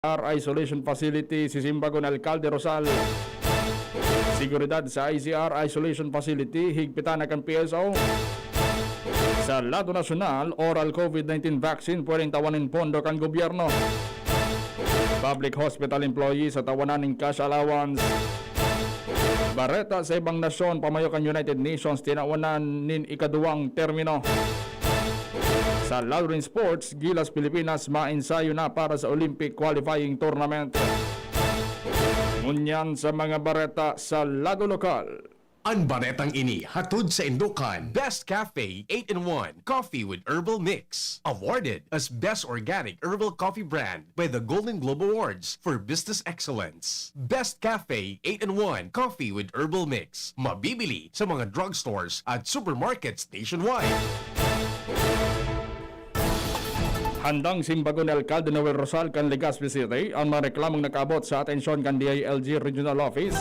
Isolation Facility sisimbagon Alcalde Rosal. Seguridad sa ICR Isolation Facility higpitan na kan PSO. Sa lado nasyonal, oral COVID-19 vaccine pwedeng tawanin pondo kan gobyerno. Public hospital employees sa tawanan ng cash allowance. Bareta sa ibang nasyon pamayo kan United Nations tinawanan nin ikaduwang termino. Sa lado rin sports, Gilas Pilipinas mainsayo na para sa Olympic qualifying tournament. Ngunyan sa mga bareta sa lado lokal. Ang baretang ini hatod sa Indukan Best Cafe 8-in-1 Coffee with Herbal Mix. Awarded as Best Organic Herbal Coffee Brand by the Golden Globe Awards for Business Excellence. Best Cafe 8-in-1 Coffee with Herbal Mix. Mabibili sa mga drugstores at supermarkets nationwide. Handang simbagon ni Alcalde Noel Rosal kan Legazpi City ang mga reklamong nakaabot sa atensyon kan DILG Regional Office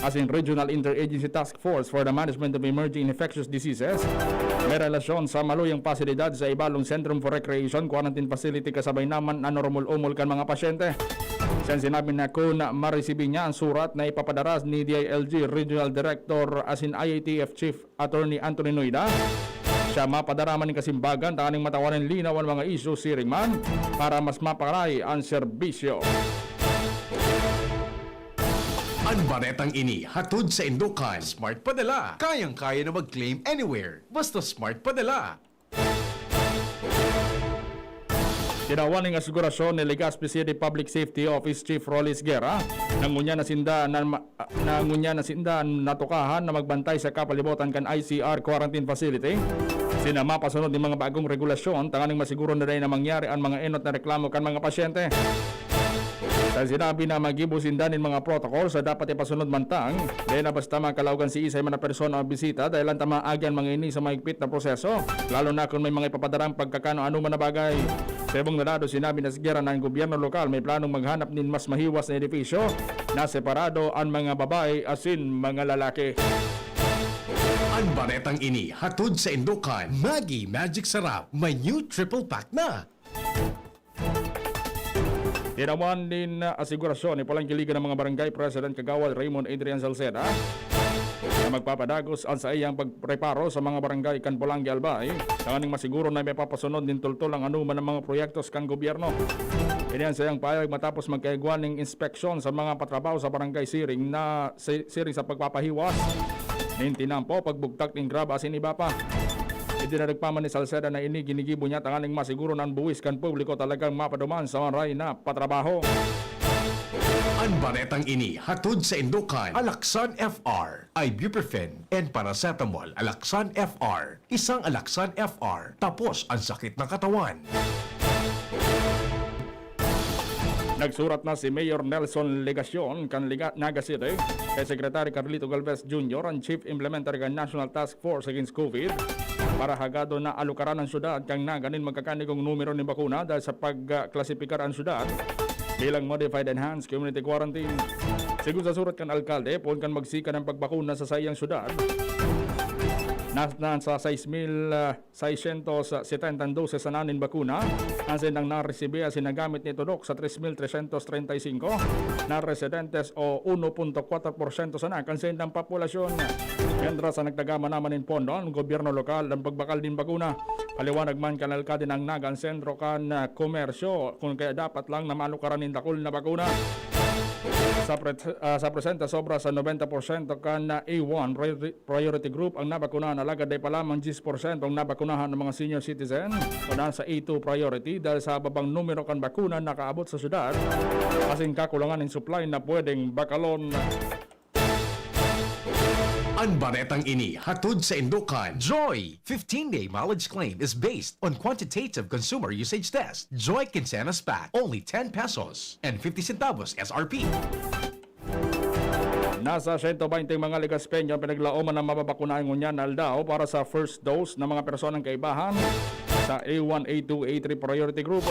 as in Regional Interagency Task Force for the Management of Emerging Infectious Diseases. May relasyon sa maluyang pasilidad sa ibalong Centrum for Recreation Quarantine Facility kasabay naman na normal-umol kan mga pasyente. Siya sinabi na kung maresibi niya ang surat na ipapadaras ni DILG Regional Director as in IATF Chief Attorney Anthony Noida. Siya mapadaraman ng kasimbagan taning matawanan linaw ang mga isyu siring man para mas maparay ang serbisyo. Ang baretang ini hatod sa Indukan Smart Padala. Kayang-kaya na mag-claim anywhere. Basta Smart Padala. Tinawan ng asigurasyon ni Legazpi City Public Safety Office Chief Rollis Guerra nangunya na sinda natukahan na magbantay sa kapalibutan kan ICR Quarantine Facility. Sinama pasunod ng mga bagong regulasyon tanganing masiguro na rin na mangyari ang mga enot na reklamo kan mga pasyente. Sa sinabi na magibusindan ng mga protocol sa dapat ipasunod mantang, dahil na basta makalawgan si isay man na persona o bisita dahil lang tamaagyan mga ini sa mahigpit na proseso, lalo na kung may mga ipapadarang pagkakano-ano man na bagay. Sa ibang nalado, sinabi na sigera na ang gobyerno lokal may planong maghanap ng mas mahiwas na edifisyo na separado ang mga babae asin mga lalaki. Ang baretang ini hatod sa Indukan Maggi Magic Sarap. May new triple pack na. Tinawan din na asigurasyon ni Palangkiligan ng mga barangay President Kagawad Raymond Adrian Salceda na magpapadagos ang sa iyang pagpreparo sa mga barangay kan Pulangi Albay tanganing masiguro na may papasunod din tultol ang anuman ng mga proyektos kan gobyerno. Iniyan sa iyang payag matapos magkaigwan ng inspeksyon sa mga patrabaho sa barangay siring sa pagpapahiwas nin tinampo pagbugtak ng grab asin iba pa. Idinarigpaman ni Salceda na ini ginigibo niya tanganing masiguro ng buwis kan publiko talagang mapaduman sa maray na patrabaho. Ang baretang ini hatod sa Indukan Alaksan FR, Ibuprofen and Paracetamol. Alaksan FR, isang Alaksan FR, tapos ang sakit ng katawan. Nagsurat na si Mayor Nelson Legacion kan Naga City kay Secretary Carlito Galvez Jr. ang Chief Implementer kan National Task Force Against COVID para hagado na alukaran ang syudad kang naganin magkakanigong numero ni bakuna dahil sa pagklasipikar ang syudad bilang Modified Enhanced Community Quarantine. Sigun sa surat kan alkalde, pon kan magsika ng pagbakuna sa sayang syudad. Nasa 6,670 sa nanin bakuna ang sinang naresibi ang sinagamit ni Tudok sa 3,335 na residentes o 1.4% sa nakansin ng populasyon. Kendra sa nagtagama naman ng pondo ang gobyerno lokal ng pagbakal din bakuna. Paliwanag man kan alkalde ng nagan sentro kan komersyo kung kaya dapat lang na malukaran ng takol na bakuna. Sa presenta sobra sa 90% kan A1 priority group ang nabakunahan alagad ay palamang 10% ang nabakunahan ng mga senior citizen o sa A2 priority dahil sa babang numero kan bakuna nakaabot sa syudad kasing kakulangan ng supply na pwedeng bakalon. Ang baretang ini hatod sa Indukan Joy 15-day mileage claim is based on quantitative consumer usage test. Joy Quincenas Pack, only 10 pesos and 50 centavos SRP. Nasa 120 mga Legaspeño pinaglaoman ng mababakunahan ngunyan aldaw para sa first dose ng mga personang kaibahan sa A1, A2, A3 priority group.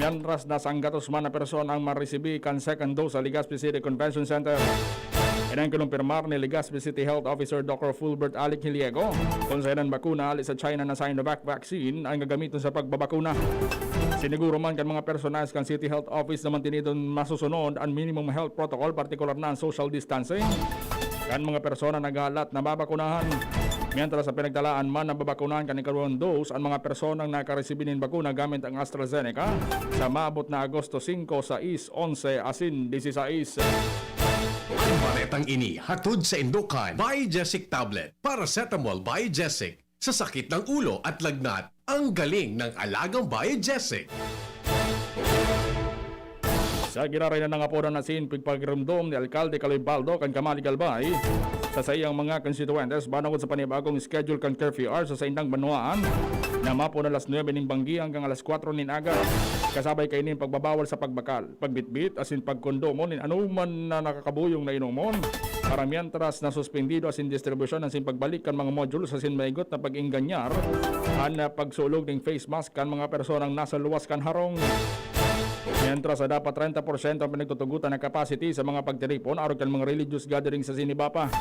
Mientras nasa anggatos man na persona ang maresibi kan second dose sa Legazpi City Convention Center. Inang kinumpirmar ni Legazpi City Health Officer Dr. Fulbert Alec Hiliego kung saan bakuna alis sa China na Sinovac vaccine ang gagamitin sa pagbabakuna. Siniguro man kan mga personalis kan City Health Office naman tinidon masusunod ang minimum health protocol, partikular na ang social distancing. Kan mga persona naghalat na babakunahan. Mientras sa pinagtalaan man na babakunahan kan ikalawang dose ang mga personang nakaresibinin bakuna gamit ang AstraZeneca sa maabot na Agosto 5, 6, 11, asin 16. Ang baretang ini hatod sa Indokan Biogesic Tablet. Paracetamol Biogesic. Sa sakit ng ulo at lagnat, ang galing ng alagang Biogesic. Sa giraray na nangaporan na sin pagpagramdom ni Alkalde Kaloy Baldo kan Kamali Galbay sa sayang mga konstituentes banagod sa panibagong schedule kan curfew hours sa indang Banuaan na mapo na alas 9 ning banggi hanggang alas 4 nin aga. Kasabay kay nin pagbabawal sa pagbakal, pagbitbit asin pagkondomo nin anuman na nakakabuyong na inumon. Para mientras na suspendido asin distribusyon asin pagbalik kan mga module sa sin maigot na pag-inganyar an pagsulog ning face mask kan mga personang nasa luwas kan harong. Mientras sa dapat 30% ang pinagtutugutan ng capacity sa mga pagtiripon aron kan mga religious gathering sa Sinibapa.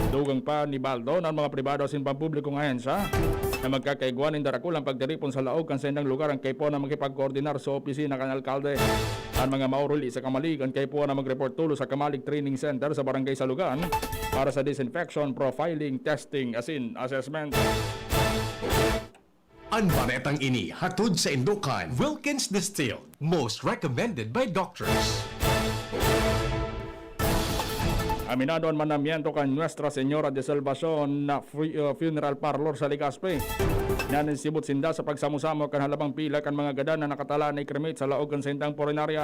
Dugang pa ni Baldo ng mga pribado sin pampublikong ahensya na magkakaiguan ng darakulang pagtiripon sa laog kan sa indang lugar ang kaypo na makipagkoordinar sa opisina kan alkalde. Ang mga mauruli sa Kamalig ang kaypo na mag-report tulo sa Kamalig Training Center sa barangay Salugan para sa disinfection, profiling, testing, asin assessment. Ang baretang ini hatod sa Indokan Wilkins Distilled. Most recommended by doctors. Aminado ang manamiento kan Nuestra Señora de Salvacion na funeral parlor sa Legazpi. Yan ang sibot sinda sa pagsamusamo kan halabang pila kan mga gada na nakatala na ikremate sa laog kan sindang porinarya.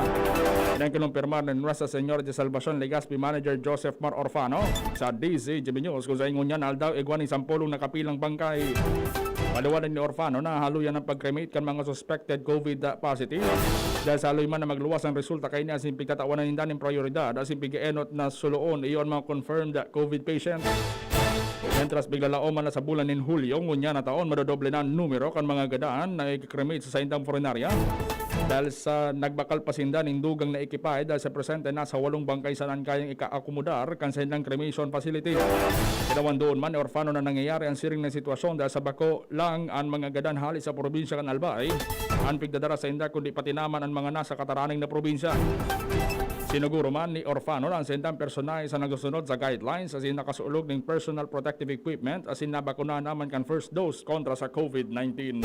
Yan kinumpirmar ng Nuestra Señora de Salvacion Legazpi Manager Joseph Mar Orfano sa DZGB News kung sa ingon niya na aldaw igwan ng 10 nakapilang bangkay. Paliwanag ni Orfano na haluyan ng pag-cremate kan mga suspected COVID positive dahil sa haluy man na magluwas ang resulta kay niya asin pigtatawanan ninda ng prioridad asin pigienot na suloon iyon mga confirmed COVID patient. Mientras biglalao man na sa bulan ng Hulyo ngunya na taon madodoble na ang numero kan mga gadaan na i-cremate sa indang forenarya dahil sa nagbakal pasinda ng dugang na ekipay dahil sa presente nasa 8 bangkay saan kayang ika-akomodar kan sa indang cremation facility. Kinawan doon man ni Orfano na nangyayari ang siring na sitwasyon dahil sa bako lang ang mga gadan halis sa probinsya kan Albay ang pigdadara sa inda kundi pati naman ang mga nasa kataraning na probinsya. Sinuguro man ni Orfano na ang sendang personay sa nagsusunod sa guidelines asin nakasuulog ng personal protective equipment asin nabakuna naman kan first dose kontra sa COVID-19.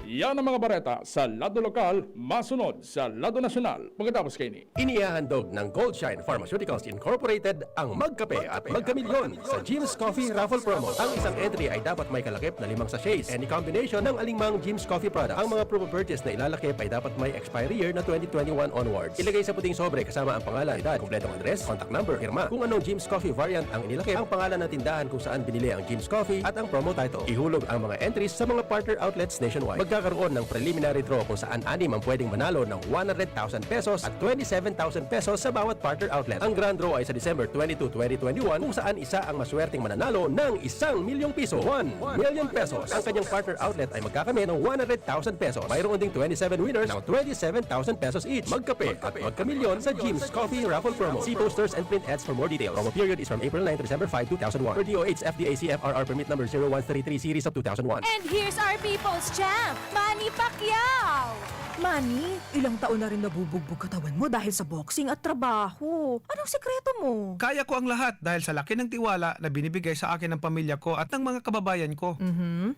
Yan ang mga bareta sa lado lokal, masunod sa lado nasyonal. Pagkatapos kayo ni Inihahandog ng Goldshine Pharmaceuticals Incorporated ang Magkape at Magkamilyon sa Jim's Coffee Raffle Promo. Ang isang entry ay dapat may kalakip na 5 sachets. Any combination ng alingmang Jim's Coffee products. Ang mga promo purchase na ilalakip ay dapat may expiry year na 2021 onwards. Ilagay sa puting sobre kasama ang pangalan, edad, kumpletong address, contact number, firma. Kung anong Jim's Coffee variant ang inilakip, ang pangalan ng tindahan kung saan binili ang Jim's Coffee at ang promo title. Ihulog ang mga entries sa mga partner outlets nationwide. Magkakaroon ng preliminary draw kung saan 6 ang pwedeng manalo ng 100,000 pesos at 27,000 pesos sa bawat partner outlet. Ang grand draw ay sa December 22, 2021 kung saan isa ang maswerteng mananalo ng 1,000,000 piso. 1,000,000 pesos. Ang kanyang partner outlet ay magkakamit ng 100,000 pesos. Mayroon ding 27 winners ng 27,000 pesos each. Magkape at magkamilyon sa Jim's Coffee Raffle Promo. See posters and print ads for more details. Promo period is from April 9 to December 5, 2001. Per DOH FDA CFRR permit number 0133 series of 2001. And here's our people's champ, Manny Pacquiao! Manny, ilang taon na rin nabubugbog katawan mo dahil sa boxing at trabaho. Anong sekreto mo? Kaya ko ang lahat dahil sa laki ng tiwala na binibigay sa akin ng pamilya ko at ng mga kababayan ko.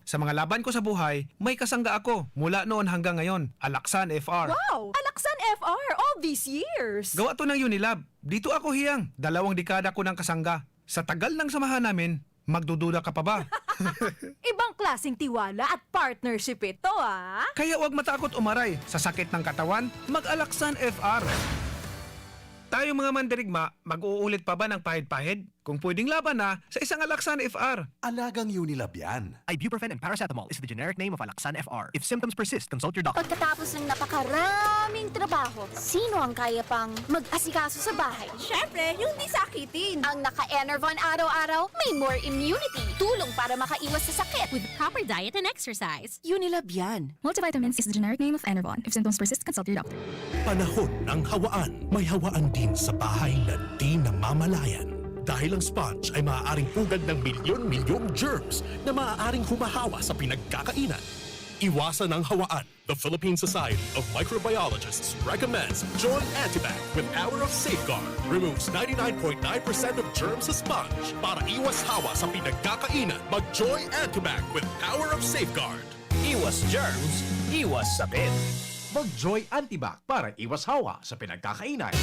Sa mga laban ko sa buhay, may kasangga ako mula noon hanggang ngayon. Alaksan FR. Wow! Alaksan FR all these years! Gawa to ng Unilab. Dito ako hiyang. 2 dekada ko ng kasangga. Sa tagal ng samahan namin, magdududa ka pa ba? Ibang klaseng tiwala at partnership ito, ah! Kaya huwag matakot umaray. Sa sakit ng katawan, mag-Alaksan FR. Tayo mga mandirigma, mag-uulit pa ba ng pahid-pahid? Kung pwedeng laban na, sa isang Alaksan FR. Alagang Unilab yan. Ibuprofen and paracetamol is the generic name of Alaksan FR. If symptoms persist, consult your doctor. Pagkatapos ng napakaraming trabaho, sino ang kaya pang mag-asikaso sa bahay? Siyempre, yung di sakitin! Ang naka-Enervon araw-araw, may more immunity. Tulong para makaiwas sa sakit. With proper diet and exercise. Unilab yan! Multivitamins is the generic name of Enervon. If symptoms persist, consult your doctor. Panahon ng hawaan. May hawaan din sa bahay na di namamalayan. Dahil ang sponge ay maaaring pugad ng milyon-milyong germs na maaaring humahawa sa pinagkakainan. Iwasan ang hawaan. The Philippine Society of Microbiologists recommends Joy Antibac with Hour of Safeguard. Removes 99.9% of germs sa sponge. Para iwas hawa sa pinagkakainan, mag-Joy Antibac with Hour of Safeguard. Iwas germs, iwas sakit. Mag-Joy Antibac para iwas hawa sa pinagkakainan.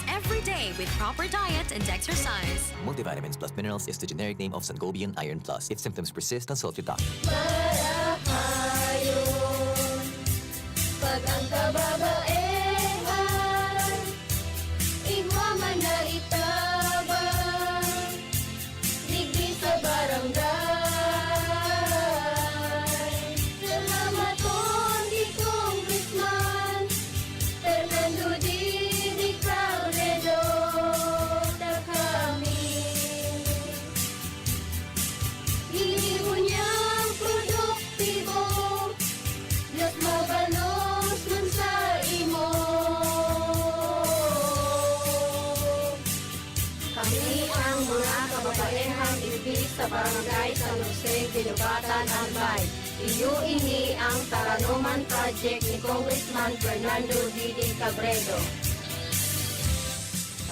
Every day with proper diet and exercise. Multivitamins plus minerals is the generic name of Sangobion Iron Plus. If symptoms persist, consult your doctor. Pag ang kababaehan, igwaman na itabang, digdi sa barangay. Salamat po, di Congressman Fernando Di Cabredo, na kami. Hinibo niyang produktibo, Diyos mabalos man sa imo. Kami ang mga kababaehang ibig sa barangay San Jose, Ginugatan, Albay. Iyo ini ang Taranuman Project ni Congressman Fernando D. Cabredo.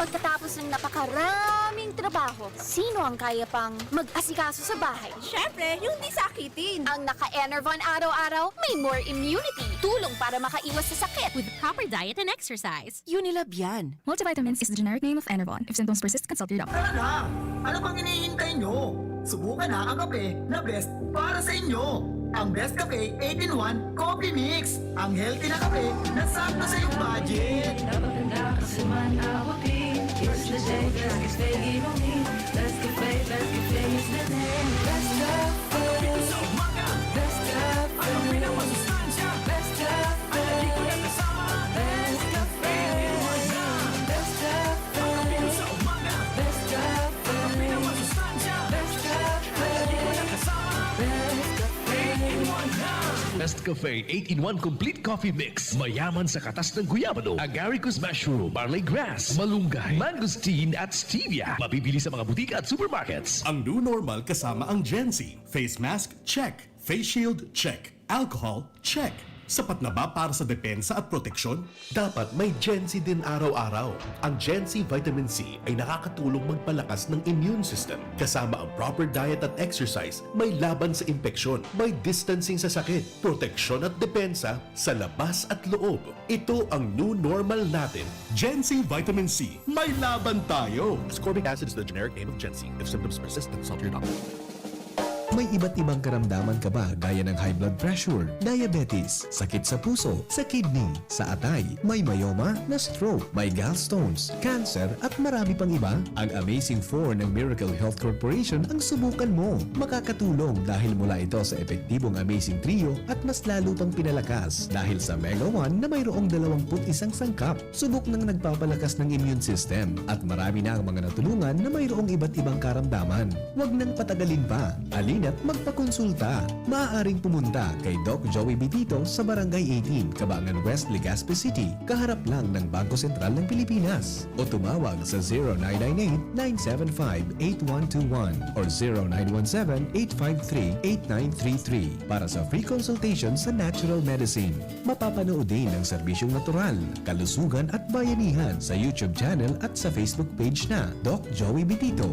Pagkatapos ng napakaraming trabaho, sino ang kaya pang mag-asikaso sa bahay? Siyempre, yung di sakitin. Ang naka-Enervon araw-araw, may more immunity. Tulong para makaiwas sa sakit. With proper diet and exercise. Unilab yan. Multivitamins is the generic name of Enervon. If symptoms persist, consult your doctor. Tara na! Ano bang hinihintay nyo? Subukan na ang kape na best para sa inyo. Ang Best Cafe 8-in-1 Coffee Mix. Ang healthy na kape na sakto sa iyong budget. Best Cafe 8-in-1 Complete Coffee Mix. Mayaman sa katas ng guyabano, agaricus mushroom, barley grass, malunggay, mangosteen at stevia. Mabibili sa mga butika at supermarkets. Ang new normal kasama ang Gen-Z. Face mask, check. Face shield, check. Alcohol, check. Sapat na ba para sa depensa at proteksyon? Dapat may Gen-Z din araw-araw. Ang Gen-Z Vitamin C ay nakakatulong magpalakas ng immune system. Kasama ang proper diet at exercise, may laban sa impeksyon, may distancing sa sakit, proteksyon at depensa sa labas at loob. Ito ang new normal natin. Gen-Z Vitamin C. May laban tayo! Ascorbic acid is the generic name of Gen-Z. If symptoms persist, consult your doctor. May iba't ibang karamdaman ka ba gaya ng high blood pressure, diabetes, sakit sa puso, sa kidney, sa atay, may myoma, na stroke, may gallstones, cancer at marami pang iba? Ang Amazing 4 ng Miracle Health Corporation ang subukan mo. Makakatulong dahil mula ito sa epektibong Amazing Trio at mas lalo pang pinalakas dahil sa Mega 1 na mayroong 21 sangkap. Subok ng nagpapalakas ng immune system at marami na ang mga natulungan na mayroong iba't ibang karamdaman. Huwag nang patagalin pa. At magpakonsulta. Maaaring pumunta kay Doc Joey Bitito sa Barangay 18, Cabangan West, Legazpi City, kaharap lang ng Bangko Sentral ng Pilipinas. O tumawag sa 0998-975-8121 or 0917-853-8933 para sa free consultation sa natural medicine. Mapapanood din ang serbisyong natural, kalusugan at bayanihan sa YouTube channel at sa Facebook page na Doc Joey Bitito.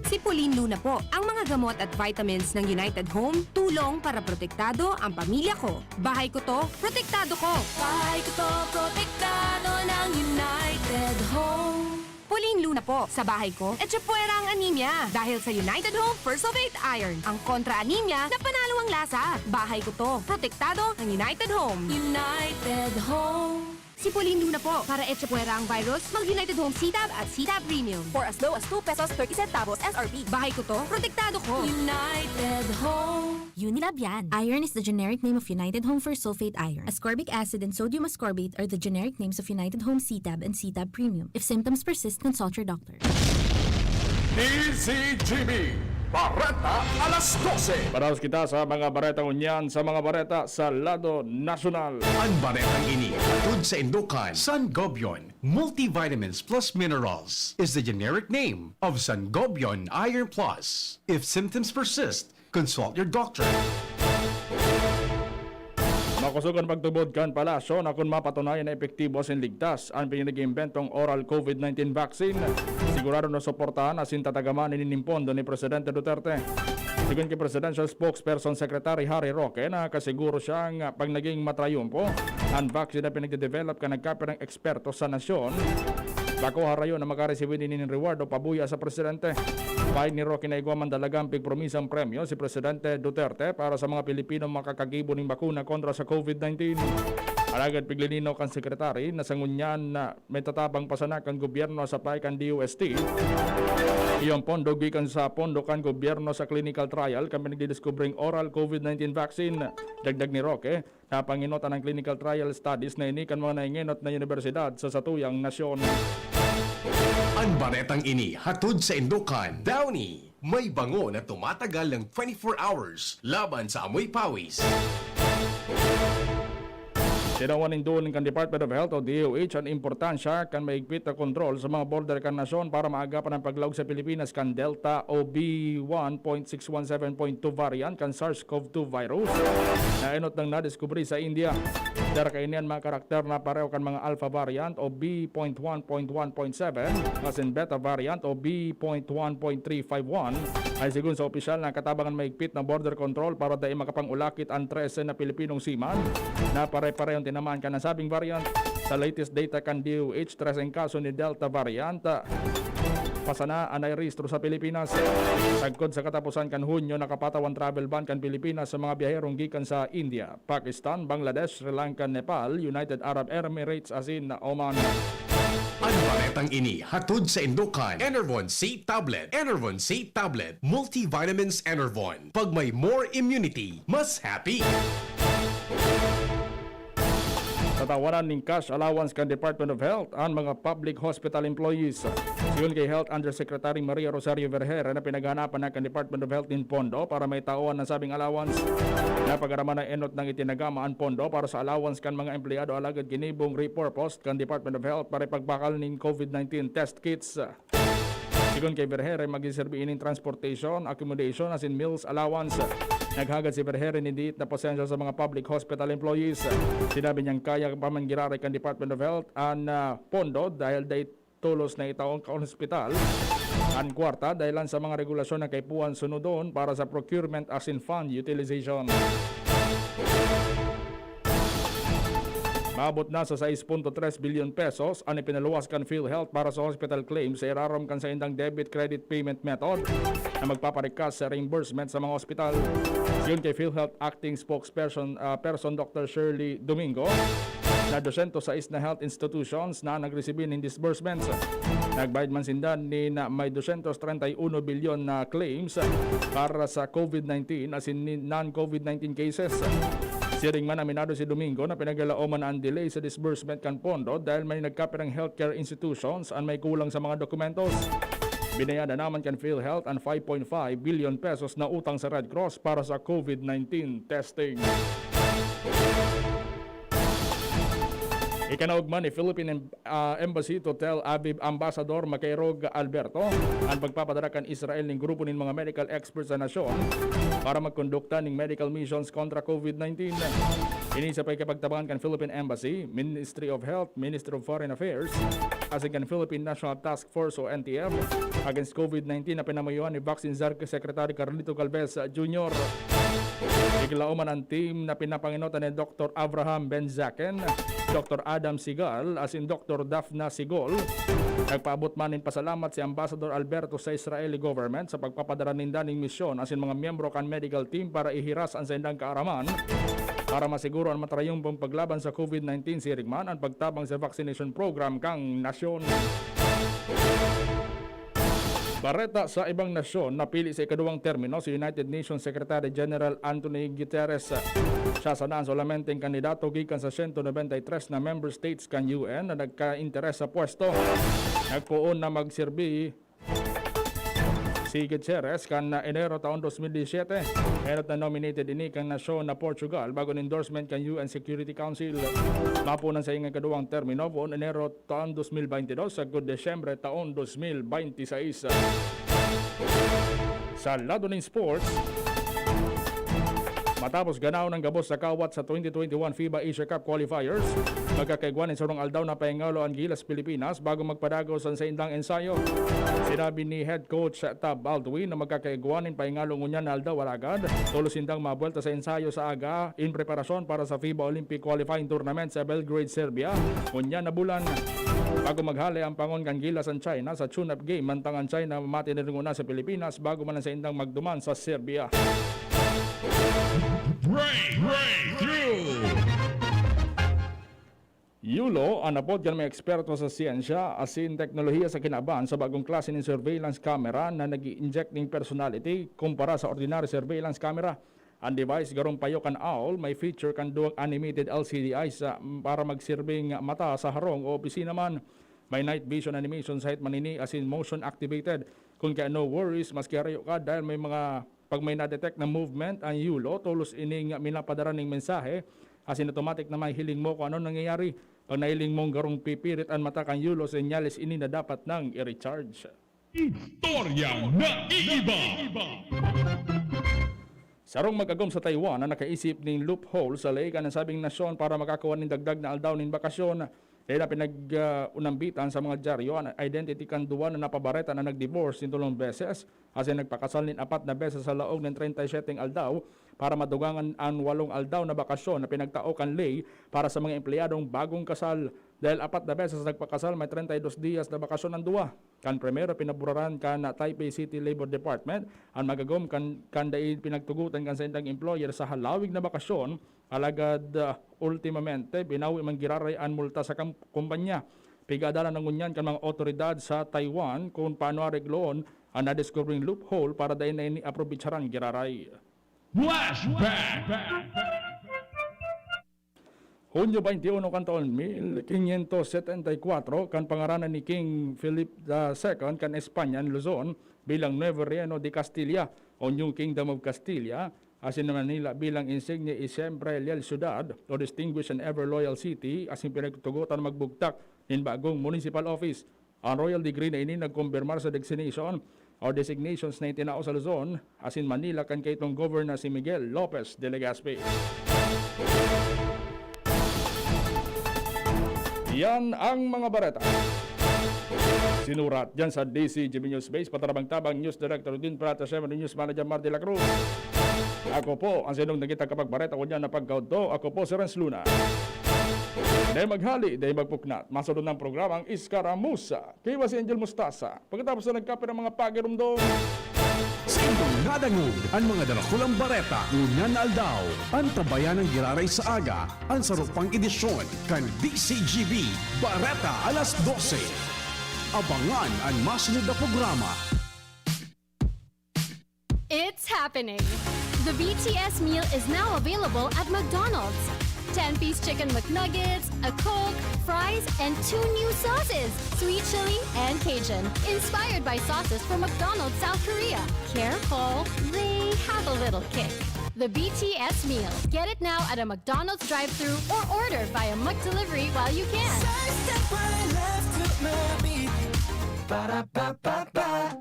Si Pauline Luna po. Ang mga gamot at vitamins ng United Home, tulong para protektado ang pamilya ko. Bahay ko to, protektado ko. Bahay ko to, protektado ng United Home. Pauline Luna po. Sa bahay ko, etchepuera ang anemia. Dahil sa United Home First of 8 Iron. Ang kontra-anemia na panalo ang lasa. Bahay ko to, protektado ng United Home. United Home. Si Pauline Luna po. Para etsa puwera ang virus, mag-United Home CTAB at CTAB Premium. For as low as 2 pesos 30 centavos SRP. Bahay ko to, protektado ko. United Home. Unilab yan. Iron is the generic name of United Home for sulfate iron. Ascorbic acid and sodium ascorbate are the generic names of United Home CTAB and CTAB Premium. If symptoms persist, consult your doctor. DZGB Bareta alas 12. Paraos kita sa mga Bareta unyan sa mga Bareta sa lado nasyonal. Ang baretang ini hatod sa Indukan, Sangobion Multivitamins Plus Minerals is the generic name of Sangobion Iron Plus. If symptoms persist, consult your doctor. Makusugan pagtubod kan palasyo na kung mapatunayan na epektibo sin ligtas ang pinag-imbentong oral COVID-19 vaccine, sigurado na suportahan asin tatagaman ininimpondo ni Presidente Duterte. Sigun kay Presidential Spokesperson Secretary Harry Roque na kasiguro siyang pag naging matrayumpo ang vaccine na pinagde-develop ka nagkapirang eksperto sa nasyon, bako harayo na makaresibin din ng reward o pabuya sa Presidente. Bahay ni Roque na igwaman dalagang pigpromisang premyo si Presidente Duterte para sa mga Pilipino makakagibo ng bakuna kontra sa COVID-19. Alagad piglinino kan sekretary na sangunyan na may tatabang pasanak ang gobyerno sa pay kan DOST. Iyong pondo gikan sa pondo kan gobyerno sa clinical trial kami nagdidiskubring oral COVID-19 vaccine. Dagdag ni Roque na panginotan ng clinical trial studies na inikan mga nainginot na universidad sa satuyang nasyon. Ang baretang ini hatod sa Indukan, Downy. May bango na tumatagal ng 24 hours laban sa amoy pawis. Tinawanin doon ng Department of Health o DOH ang importansya kan maigpit na kontrol sa mga border kan nasyon para maagapan ang paglawag sa Pilipinas kan Delta o B1.617.2 variant kan SARS-CoV-2 virus na enot nang nadiskubre sa India. Dahil kainian mga karakter na pareho kan mga Alpha variant o B.1.1.1.7 asin Beta variant o B.1.351 ay sigun sa opisyal na katabangan maigpit na border control para dahil makapangulakit ang 13 na Pilipinong seaman na pare-parehong tinamaan ka ng sabing variant. Sa latest data kan DOH, 13 kaso ni Delta variant pasana anay rehistro sa Pilipinas. Sagkod sa katapusan kan Hunyo, nakapatawan travel ban kan Pilipinas sa mga biyaherong gikan sa India, Pakistan, Bangladesh, Sri Lanka, Nepal, United Arab Emirates asin na Oman. Ang baretang ini hatod sa Indukan, Enervon C Tablet, Enervon C Tablet, Multivitamins Enervon. Pag may more immunity, mas happy. Tatawanan ng cash allowance kan Department of Health ang mga public hospital employees. Siyon kay Health Undersecretary Maria Rosario Vergera na pinaghanapan na kan Department of Health in pondo para may tauan ng sabing allowance. Napagaraman na enot ng itinagama ang pondo para sa allowance kan mga empleyado alagad ginibong repurposed kan Department of Health para ipagbakal ng COVID-19 test kits. Sigon kay Vergera mag-iserbi ining transportation, accommodation as in meals allowance. Naghagad si Vergera ni diit na pasensya sa mga public hospital employees. Sinabi niyang kaya pa man giraray kan Department of Health ang pondo dahil day tulos na itaong kaon hospital. Ang kwarta dahilan sa mga regulasyon na kaipuan sunodon para sa procurement as in fund utilization. Maabot na sa 6.3 billion pesos ang ipinaluwas kan PhilHealth para sa hospital claims sa irarom kan sa indang debit credit payment method na magpaparikas sa reimbursement sa mga hospital. Yun kay PhilHealth Acting Spokesperson Dr. Shirley Domingo na 206 na health institutions na nagresibin ng disbursements. Nagbayad man sindan ni na may 231 bilyon na claims para sa COVID-19 as in non-COVID-19 cases. Siring man aminado si Domingo na pinaglalooman ang delay sa disbursement kan pondo dahil may nagkapirang healthcare institutions ang may kulang sa mga dokumentos. Binayada naman kan PhilHealth ang 5.5 billion pesos na utang sa Red Cross para sa COVID-19 testing. Ikanaugman ni Philippine Embassy to Tel Aviv Ambassador Makairog Alberto ang pagpapadara kan Israel ng grupo ng mga medical experts sa nasyon para magkondukta ng medical missions kontra COVID-19. Inisapay kapagtabangan kan Philippine Embassy, Ministry of Health, Ministry of Foreign Affairs, asin kan Philippine National Task Force o NTF against COVID-19 na pinamayuan ni Vaccine Secretary Carlito Galvez Jr. Iglauman ang team na pinapanginotan ni Dr. Abraham Benzaken, Dr. Adam Sigal, asin Dr. Daphna Sigol. Nagpaabot man ng pasalamat si Ambassador Alberto sa Israeli government sa pagpapadara ng daning misyon asin mga miyembro kan medical team para ihiras ang sa indang kaaraman Para masiguro ang matarayumpong paglaban sa COVID-19 sirigman ang pagtabang sa vaccination program kang nasyon. Bareta sa ibang nasyon napili sa ikaduwang termino si United Nations Secretary General Antonio Guterres. Siya sanaan solamente ang kandidato gikan sa 193 na member states kan UN na nagka-interes sa pwesto. Nagpuon na magserbi si Guterres kan Enero taon 2017. Meron na nominated ini kang nasyon na Portugal bago endorsement kan UN Security Council. Mapunan sa ingay kaduwang termino poon Enero taon 2022 sa Desyembre taon 2026. Sa lado ng sports, matapos ganaw ng gabos sa kawat sa 2021 FIBA Asia Cup qualifiers, magkakaigwan ng surong aldaw na paingalo ang Gilas Pilipinas bago magpadagaw sa indang ensayo. Sinabi ni head coach Tab Baldwin na magkakaigwanin paingalo ngunyan na aldaw waragad. Tulos indang mabuelta sa ensayo sa aga in preparasyon para sa FIBA Olympic Qualifying Tournament sa Belgrade, Serbia. Ngunyan na bulan. Bago maghali ang pangon kang Gilas ang China sa tune-up game, mantangan China mamati na rin sa Pilipinas bago man sa indang magduman sa Serbia. Yulo, anapod kan may eksperto sa siyensya asin teknolohiya sa kinaban sa bagong klase ng surveillance camera na nag-i-inject ng personality kumpara sa ordinary surveillance camera. Ang device garong payo kan owl may feature kan duwag animated LCD eyes para magsirbing mata sa harong o opisina man. May night vision animation sahit manini asin motion activated. Kung kaya no worries, maski harayo ka dahil may mga pag may na-detect na movement ang Yulo, tulos ining minapadara ng mensahe asin automatic na may hiling mo kung ano nangyayari. Pag nahiling mong garong pipirit ang mata kang Yulo, senyales ini na dapat nang i-recharge. Istoryang naiiba! Sarong mag-agom sa Taiwan na nakaisip ng loophole sa lay ng sabing nasyon para makakuha ng dagdag na aldaw ng bakasyon. Dahil na pinag-unambitan sa mga dyaryo ang identity kan duwa na napabareta na nag-divorce ng 3 beses kasi nagpakasal ng 4 na beses sa laog ng 37 aldaw para madugangan ang 8 aldaw na bakasyon na pinagtao kan lay para sa mga empleyadong bagong kasal. Dahil 4 na beses nagpakasal, may 32 diyas na bakasyon ng duwa. Kan primero pinaburaran kan na Taipei City Labor Department ang magagom kan dahil pinagtugutan kan sa indang employer sa halawig na bakasyon. Alagad ultimamente binawi man giraray ang multa sa kumpanya. Pigadala ng ngunyan kan mga otoridad sa Taiwan kung paano aregloon ang na-discovering loophole para dahil na ini-aprobitsaran giraray. Flashback! Hunyo 21 kan taon 1574 kan pangaranan ni King Philip II kan Espanya Luzon bilang Nuevo Reino de Castilla o New Kingdom of Castilla. Asin naman nila bilang insignia is siyempre Leal Ciudad o Distinguished and Ever Loyal City asin pinagtutugutan magbugtak in bagong municipal office. Ang royal degree na ini nagkumpirmar sa designation o designations na itinao sa Luzon asin Manila kan kay itong governor si Miguel Lopez de Legazpi. Yan ang mga bareta. Sinurat dyan sa DZGB News Base, patarabang-tabang News Director din Prata 7 News Manager Mar de la Cruz. Ako po ang sinong nagkita kapag bareta ko dyan na pagkauto. Ako po si Renz Luna. Dahil maghali, dahil magpuknat. Masunod ng programang Iskaramusa. Kiwa si Angel Mustasa. Pagkatapos na nagkape ng mga pagirumdong. Sa indong nadangog, ang mga darakulang bareta, ngunyan na aldaw, ang tabayan ng giraray sa aga, ang sarupang edisyon, kan DZGB, Bareta alas 12. Abangan ang masunod na programa. It's happening! The BTS meal is now available at McDonald's. 10-piece chicken McNuggets, a Coke, fries, and 2 new sauces, sweet chili and Cajun, inspired by sauces from McDonald's South Korea. Careful, they have a little kick. The BTS meal. Get it now at a McDonald's drive-thru or order via McDelivery while you can.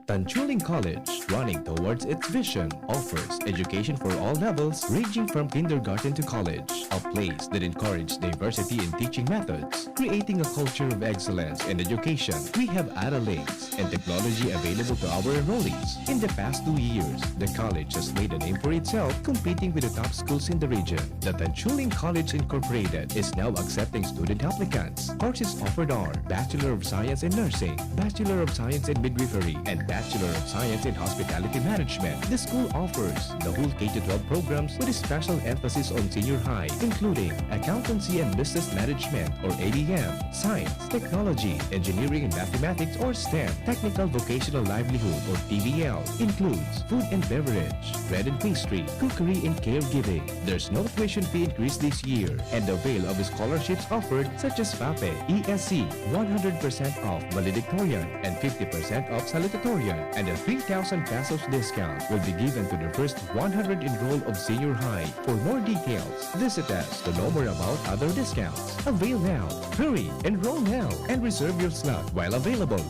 Tanchuling College, running towards its vision, offers education for all levels ranging from kindergarten to college. A place that encourages diversity in teaching methods, creating a culture of excellence in education. We have Adelaide, and technology available to our enrollees. In the past 2 years, the college has made a name for itself, competing with the top schools in the region. The Tanchuling College Incorporated is now accepting student applicants. Courses offered are Bachelor of Science in Nursing, Bachelor of Science in Midwifery, and Bachelor of Science in Hospitality Management. The school offers the whole K-12 programs with a special emphasis on senior high, including Accountancy and Business Management or ABM, Science, Technology, Engineering and Mathematics or STEM, Technical Vocational Livelihood or TVL, includes Food and Beverage, Bread and Pastry, Cookery and Caregiving. There's no tuition fee increase this year, and avail of scholarships offered such as FAPE, ESC, 100% off valedictorian and 50% off salutatorian, and a 3,000 pesos discount will be given to the first 100 enrolled of senior high. For more details, visit us to know more about other discounts. Avail now, hurry, enroll now, and reserve your slot while available.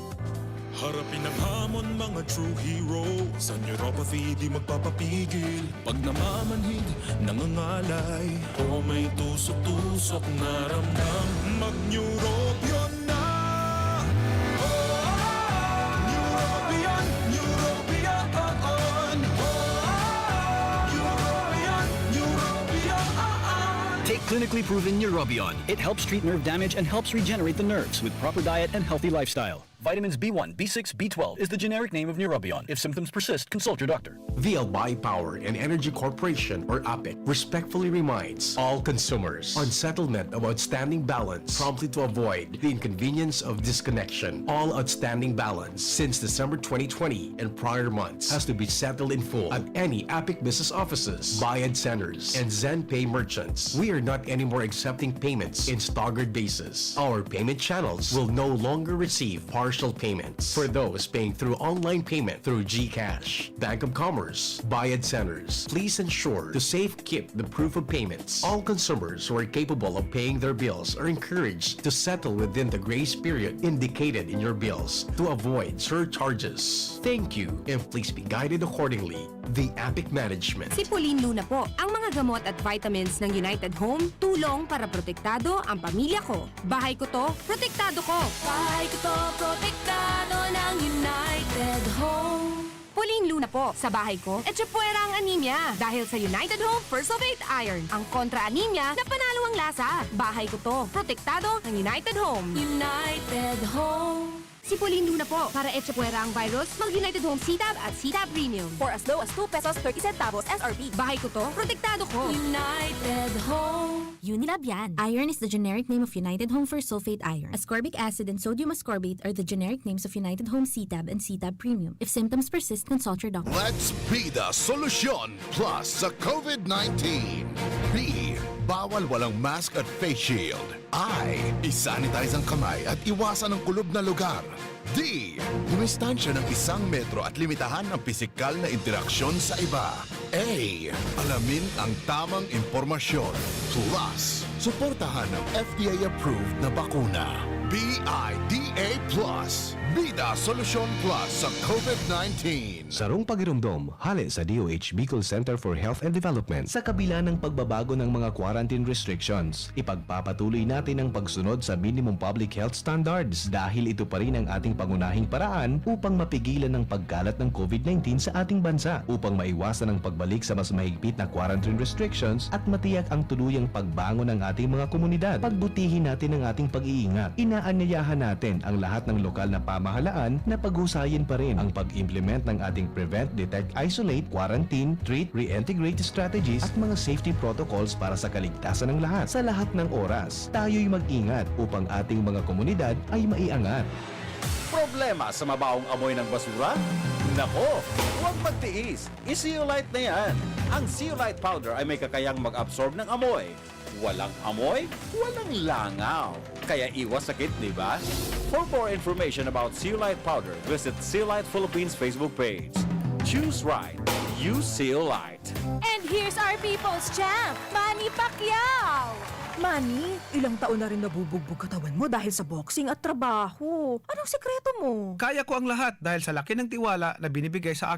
Harapin ang hamon, mga true hero. Sa neuropathy di magpapapigil. Pag namamanhid, nangangalay, o may tusok-tusok na ramdam, mag-neurobion na. Neurobion, neurobion on. Neurobion, neurobion on. Take clinically proven Neurobion. It helps treat nerve damage and helps regenerate the nerves with proper diet and healthy lifestyle. Vitamins B1, B6, B12 is the generic name of Neurobion. If symptoms persist, consult your doctor. The Albay Power and Energy Corporation, or APEC, respectfully reminds all consumers on settlement of outstanding balance promptly to avoid the inconvenience of disconnection. All outstanding balance since December 2020 and prior months has to be settled in full at any APEC business offices, Bayad centers, and ZenPay merchants. We are not anymore accepting payments in staggered basis. Our payment channels will no longer receive partial payments for those paying through online payment through GCash, Bank of Commerce, Bayad centers. Please ensure to safe keep the proof of payments. All consumers who are capable of paying their bills are encouraged to settle within the grace period indicated in your bills to avoid surcharges. Thank you, and please be guided accordingly. The APEC Management. Si Pauline Luna po, ang mga gamot at vitamins ng United Home, tulong para protektado ang pamilya ko. Bahay ko to, protektado ko. Bahay ko to, protektado ng United Home. Pauline Luna po, sa bahay ko, etsyapwera ang anemia. Dahil sa United Home First Sulfate Iron, ang kontra-anemia na panalo ang lasa. Bahay ko to, protektado ng United Home. United Home. Si Pauline Luna po, para etsyapwera ang virus, mag-United Home CTAB at CTAB Premium. For as low as 2 pesos 30 centavos SRP. Bahay ko to, protektado ko. United Home. Unilab yan. Iron is the generic name of United Home First Sulfate Iron. Ascorbic acid and sodium ascorbate are the generic names of United Home CTAB and CTAB Premium. If symptoms persist, consult your doctor. Let's be the solution plus sa COVID-19. B. Bawal walang mask at face shield. I. Isanitize ang kamay at iwasan ang kulob na lugar. D. Dumistansya ng 1 metro at limitahan ang pisikal na interaksyon sa iba. A. Alamin ang tamang impormasyon. Plus, suportahan ang FDA-approved na bakuna. BIDA Plus. Bida Solusyon Plus sa COVID-19. Sarong pagirumdom, hali sa DOH Bicol Center for Health and Development. Sa kabila ng pagbabago ng mga quarantine restrictions, ipagpapatuloy natin ang pagsunod sa minimum public health standards dahil ito pa rin ang ating pangunahing paraan upang mapigilan ang pagkalat ng COVID-19 sa ating bansa, upang maiwasan ang pagbalik sa mas mahigpit na quarantine restrictions at matiyak ang tuluyang pagbangon ng ating mga komunidad. Pagbutihin natin ang ating pag-iingat. Inaanyayahan natin ang lahat ng lokal na pamahalaan na paghusayin pa rin ang pag-implement ng ating prevent, detect, isolate, quarantine, treat, reintegrate strategies at mga safety protocols para sa kaligtasan ng lahat. Sa lahat ng oras, tayo'y mag-ingat upang ating mga komunidad ay maiangat. Problema sa mabaong amoy ng basura? Nako, huwag magtiis. I-Zeolite na yan. Ang Zeolite powder ay may kakayang mag-absorb ng amoy. Walang amoy, walang langaw. Kaya iwas sakit, di ba? For more information about Zeolite powder, visit Zeolite Philippines Facebook page. Choose right. Use Zeolite. And here's our people's champ, Manny Pacquiao! Manny, ilang taon na rin nabubugbog katawan mo dahil sa boxing at trabaho. Anong sekreto mo? Kaya ko ang lahat dahil sa laki ng tiwala na binibigay sa